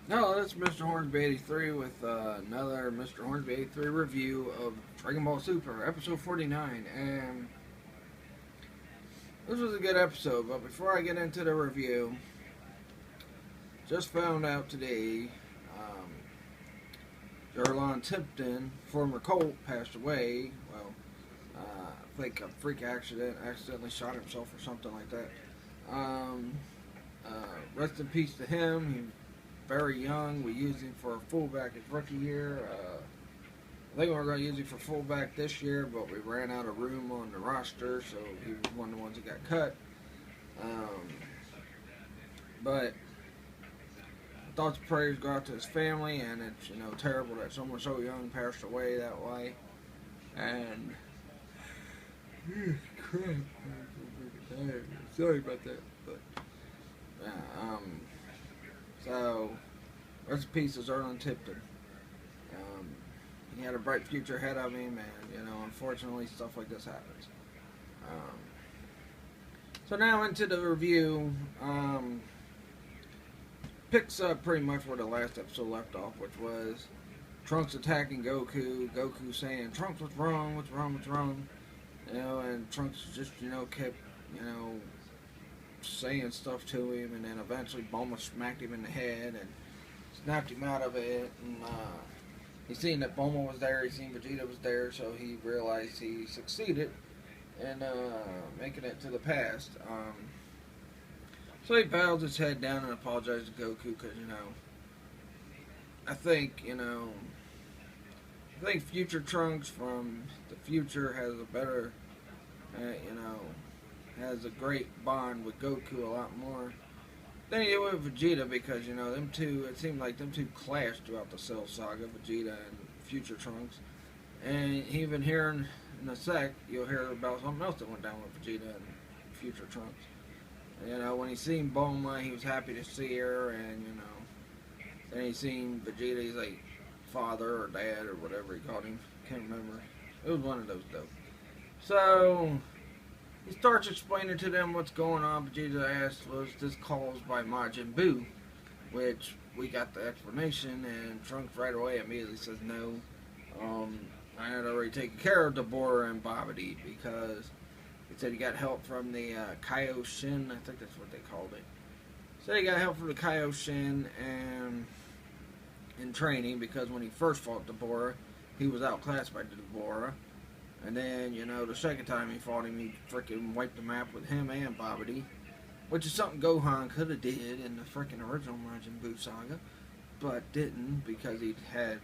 Hello, it's Mr. Hornsby 83 with another Mr. Hornsby 83 review of Dragon Ball Super, episode 49. And this was a good episode, but before I get into the review, just found out today Jarlon Tipton, former Colt, passed away. Well, I think a freak accident, accidentally shot himself or something like that. Rest in peace to him. He very young. We used him for a fullback his rookie year. I think we were going to use him for fullback this year, but we ran out of room on the roster, so he was one of the ones that got cut. But thoughts and prayers go out to his family, and it's terrible that someone so young passed away that way. And crap, sorry about that, but so, rest in peace to Jarlon Tipton. He had a bright future ahead of him, and unfortunately, stuff like this happens. So now into the review. Picks up pretty much where the last episode left off, which was Trunks attacking Goku. Goku saying, "Trunks, what's wrong? What's wrong? What's wrong?" And Trunks just kept saying stuff to him, and then eventually Bulma smacked him in the head and snapped him out of it. And he seen that Bulma was there, he seen Vegeta was there, so he realized he succeeded in making it to the past. So he bows his head down and apologized to Goku because I think future Trunks from the future has a better has a great bond with Goku a lot more than he did with Vegeta, because them two, it seemed like them two clashed throughout the Cell Saga, Vegeta and future Trunks. And even here in a sec, you'll hear about something else that went down with Vegeta and future Trunks. When he seen Bulma, he was happy to see her, and then he seen Vegeta, he's like father or dad or whatever he called him, can't remember. It was one of those though. So he starts explaining to them what's going on. Vegeta asks, was this caused by Majin Buu? Which we got the explanation, and Trunks right away immediately says no. I had already taken care of Dabura and Babidi, because he said he got help from the Kaioshin, I think that's what they called it. So he got help from the Kaioshin and in training, because when he first fought Dabura, he was outclassed by Dabura. And then, the second time he fought him, he freaking wiped the map with him and Babidi, which is something Gohan could have did in the freaking original Majin Buu saga, but didn't, because he had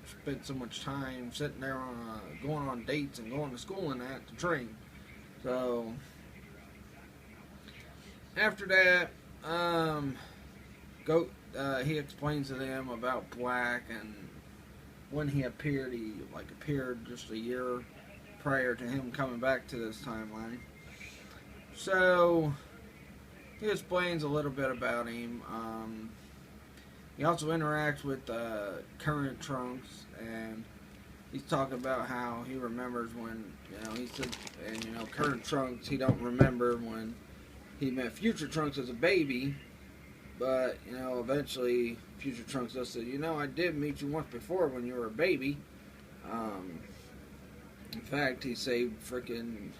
spent so much time sitting there going on dates and going to school and that to train. So after that, he explains to them about Black, and when he appeared, he appeared just a year prior to him coming back to this timeline. So he explains a little bit about him. He also interacts with current Trunks, and he's talking about how he remembers when, he said, and current Trunks, he don't remember when he met future Trunks as a baby, but, eventually future Trunks does say, I did meet you once before when you were a baby. In fact, he saved freaking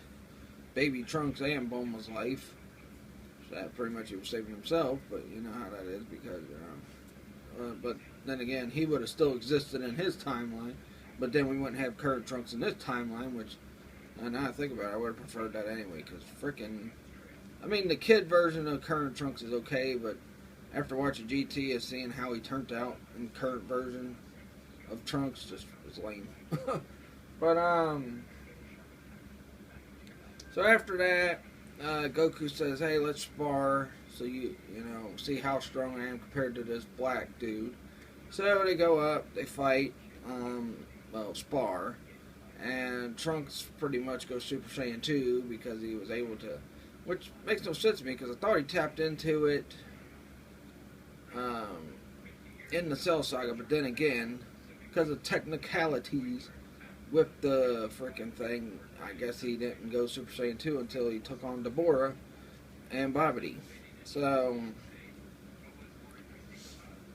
baby Trunks and Bulma's life. So that pretty much he was saving himself, but you know how that is, because, but then again, he would have still existed in his timeline, but then we wouldn't have current Trunks in this timeline, which, now I think about it, I would have preferred that anyway, because freaking, the kid version of current Trunks is okay, but after watching GT and seeing how he turned out in current version of Trunks, just was lame. But, so after that, Goku says, hey, let's spar, so see how strong I am compared to this Black dude. So they go up, they fight, spar, and Trunks pretty much goes Super Saiyan 2 because he was able to, which makes no sense to me, because I thought he tapped into it in the Cell Saga, but then again, because of technicalities with the freaking thing, I guess he didn't go Super Saiyan 2 until he took on Dabura, and Babidi. So,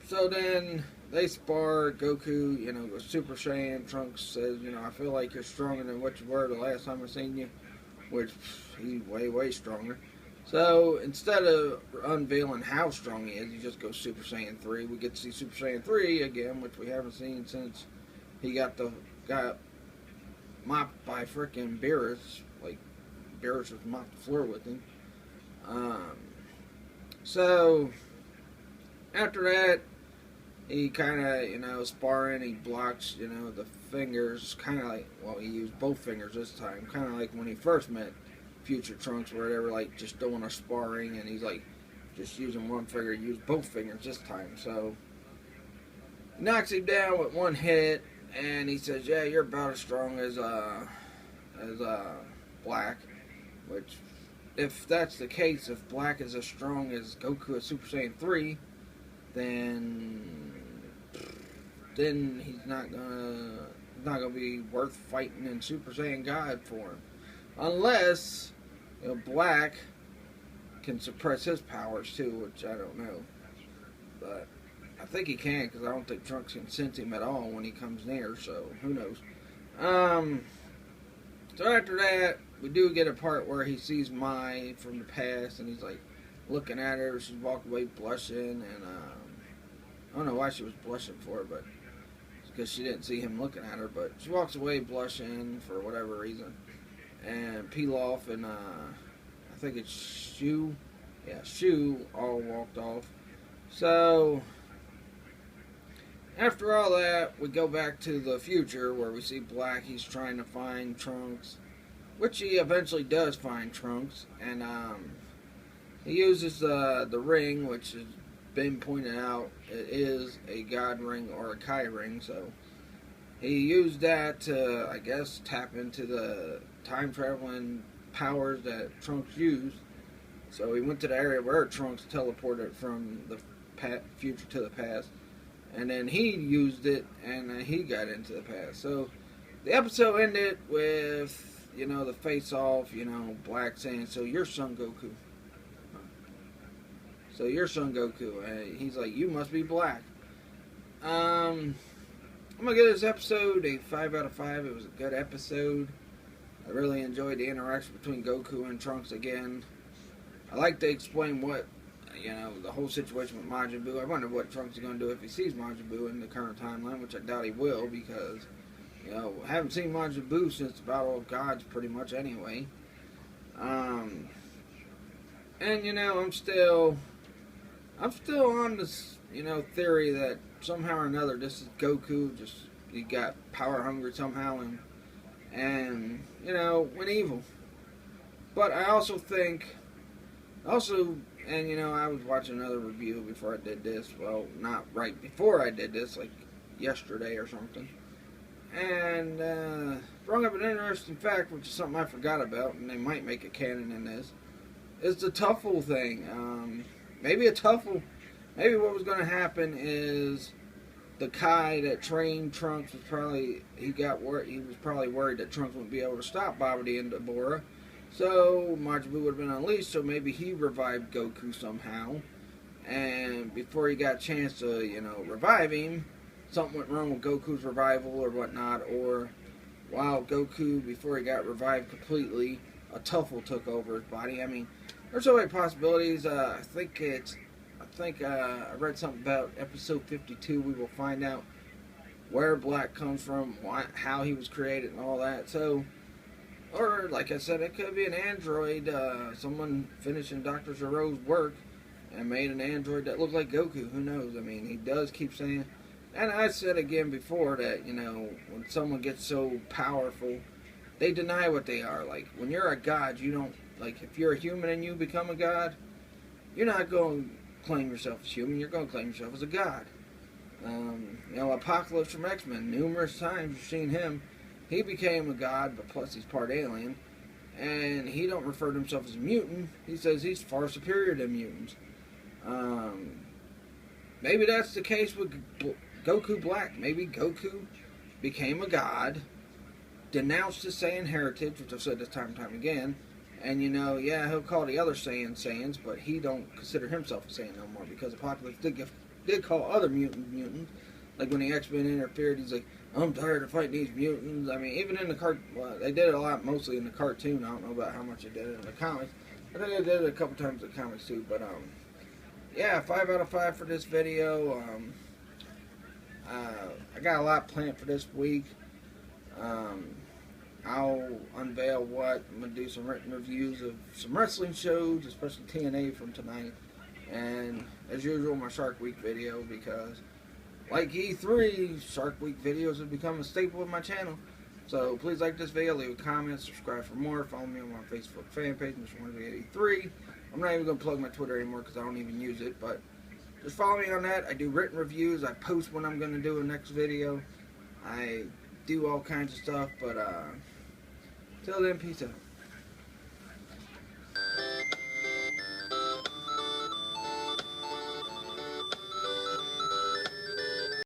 so then they spar. Goku, goes Super Saiyan. Trunks says, I feel like you're stronger than what you were the last time I seen you, which he's way, way stronger. So instead of unveiling how strong he is, he just goes Super Saiyan 3. We get to see Super Saiyan 3 again, which we haven't seen since he got mopped by frickin' Beerus. Like, Beerus was mopped the floor with him. So after that, he kind of, sparring, he blocks, the fingers, kind of like, well, he used both fingers this time, kind of like when he first met Future Trunks, where they were, like, just doing a sparring, and he's, like, just using one finger, used both fingers this time, so he knocks him down with one hit, and he says, yeah, you're about as strong as Black, which, if that's the case, if Black is as strong as Goku at Super Saiyan 3, then he's not gonna be worth fighting in Super Saiyan God for him, unless Black can suppress his powers too, which I don't know, but I think he can, because I don't think Trunks can sense him at all when he comes near. So who knows? So after that, we do get a part where he sees Mai from the past, and he's like looking at her. She's walked away blushing, and I don't know why she was blushing for it, but because she didn't see him looking at her. But she walks away blushing for whatever reason, and Pilaf and I think it's Shu, Shu all walked off. So after all that, we go back to the future where we see Black. He's trying to find Trunks, which he eventually does find Trunks, and he uses the ring, which has been pointed out. It is a God ring or a Kai ring, so he used that to, I guess, tap into the time traveling powers that Trunks used. So he went to the area where Trunks teleported from the future to the past, and then he used it, and he got into the past. So the episode ended with, the face-off, Black saying, so you're Son Goku. So you're Son Goku. And he's like, you must be Black. I'm going to give this episode a 5 out of 5. It was a good episode. I really enjoyed the interaction between Goku and Trunks again. I like to explain what, the whole situation with Majin Buu. I wonder what Trunks is going to do if he sees Majin Buu in the current timeline, which I doubt he will, because, I haven't seen Majin Buu since the Battle of Gods pretty much anyway. And, I'm still on this, theory that somehow or another this is Goku, just, he got power hungry somehow and went evil. But I also think, I was watching another review before I did this. Well, not right before I did this, like yesterday or something. And brought up an interesting fact, which is something I forgot about, and they might make a canon in this. Is the Tuffle thing. Maybe what was going to happen is the Kai that trained Trunks was probably, he was probably worried that Trunks wouldn't be able to stop Babidi and Dabura. So Majin Buu would have been unleashed, so maybe he revived Goku somehow. And before he got a chance to, revive him, something went wrong with Goku's revival or whatnot, or while Goku, before he got revived completely, a Tuffle took over his body. I mean, there's so many possibilities. I read something about episode 52. We will find out where Black comes from, how he was created, and all that. So, or like I said, it could be an android. Someone finishing Dr. Zero's work and made an android that looked like Goku. Who knows? I mean, he does keep saying, and I said again before that, when someone gets so powerful, they deny what they are. Like, when you're a god, you don't, like, if you're a human and you become a god, you're not going to claim yourself as human, you're going to claim yourself as a god. Apocalypse from X-Men, numerous times you've seen him. He became a god, but plus he's part alien, and he don't refer to himself as a mutant. He says he's far superior to mutants. Maybe that's the case with Goku Black. Maybe Goku became a god, denounced his Saiyan heritage, which I've said this time and time again, And you know, yeah, he'll call the other Saiyans, but he don't consider himself a Saiyan no more because Apocalypse did call other mutants. Like when the X-Men interfered, he's like, I'm tired of fighting these mutants. I mean, even in the they did it a lot, mostly in the cartoon. I don't know about how much they did it in the comics. I think they did it a couple times in the comics too. But yeah, 5 out of 5 for this video. I got a lot planned for this week. I'll unveil what. I'm going to do some written reviews of some wrestling shows, especially TNA from tonight. And, as usual, my Shark Week video, because, like E3, Shark Week videos have become a staple of my channel. So, please like this video, leave a comment, subscribe for more, follow me on my Facebook fan page, Mr. I'm not even going to plug my Twitter anymore because I don't even use it, but just follow me on that. I do written reviews, I post when I'm going to do a next video. I do all kinds of stuff, but till then, peace out.